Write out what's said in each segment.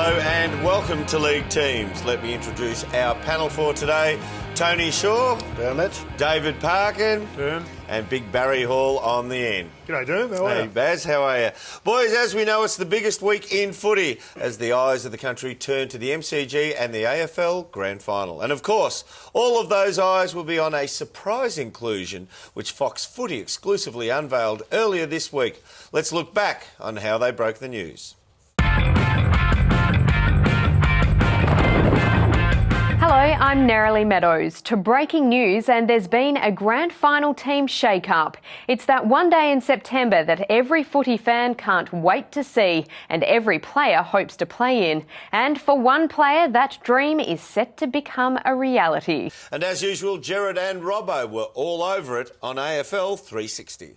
Hello and welcome to League Teams. Let me introduce our panel for today. Tony Shaw. Dermot. David Parkin. Derm. And Big Barry Hall on the end. G'day, Derm. How are you? Hey, Baz, how are you? Boys, as we know, it's the biggest week in footy as the eyes of the country turn to the MCG and the AFL Grand Final. And, of course, all of those eyes will be on a surprise inclusion which Fox Footy exclusively unveiled earlier this week. Let's look back on how they broke the news. Hello, I'm Nerily Meadows. To breaking news, and there's been a grand final team shake-up. It's that one day in September that every footy fan can't wait to see and every player hopes to play in. And for one player, that dream is set to become a reality. And as usual, Gerard and Robbo were all over it on AFL 360.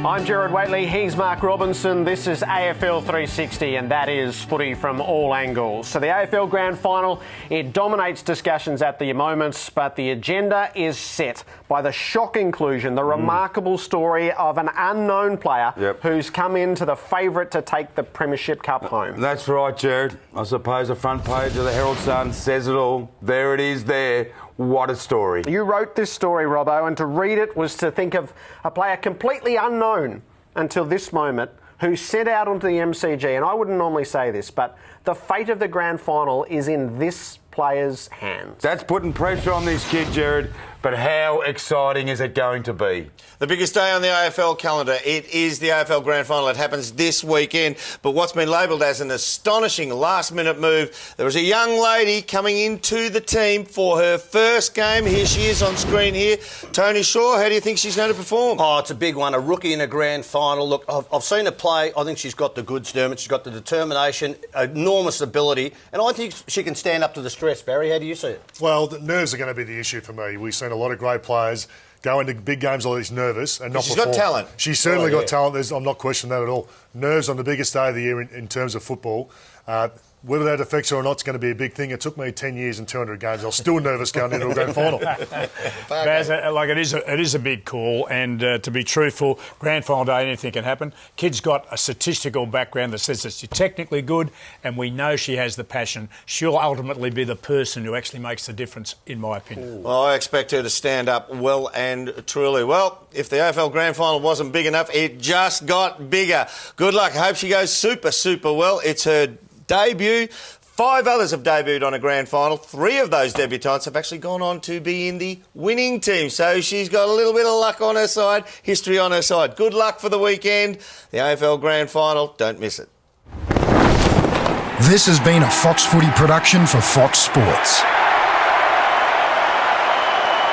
I'm Gerard Whateley, he's Mark Robinson, this is AFL 360 and that is footy from all angles. So the AFL Grand Final, it dominates discussions at the moment, but the agenda is set by the shock inclusion, the remarkable story of an unknown player who's come into the favourite to take the Premiership Cup home. That's right, Gerard. I suppose the front page of the Herald Sun says it all. There it is there. What a story. You wrote this story, Robbo, and to read it was to think of a player completely unknown until this moment who set out onto the MCG. And I wouldn't normally say this, but the fate of the grand final is in this player's hands. That's putting pressure on this kid, Gerard, but how exciting is it going to be? The biggest day on the AFL calendar, it is the AFL Grand Final. It happens this weekend, but what's been labelled as an astonishing last-minute move, there was a young lady coming into the team for her first game. Here she is on screen here. Tony Shaw, how do you think she's going to perform? Oh, it's a big one, a rookie in a grand final. Look, I've seen her play. I think she's got the goods, Dermot. She's got the determination, enormous ability, and I think she can stand up to the stress. Barry, how do you see it? Well, the nerves are going to be the issue for me. We've seen a lot of great players go into big games like this nervous and not perform. She's got talent. She's certainly got talent. I'm not questioning that at all. Nerves on the biggest day of the year in terms of football. Whether that affects her or not, it's going to be a big thing. It took me 10 years and 200 games. I was still nervous going into a grand final. Baz, it is a big call, and to be truthful, grand final day, anything can happen. Kid's got a statistical background that says that she's technically good, and we know she has the passion. She'll ultimately be the person who actually makes the difference, in my opinion. Well, I expect her to stand up well and truly. Well, if the AFL Grand Final wasn't big enough, it just got bigger. Good luck. I hope she goes super, super well. It's her debut. 5 others have debuted on a grand final. 3 of those debutants have actually gone on to be in the winning team. So she's got a little bit of luck on her side, history on her side. Good luck for the weekend. The AFL Grand Final, don't miss it. This has been a Fox Footy production for Fox Sports.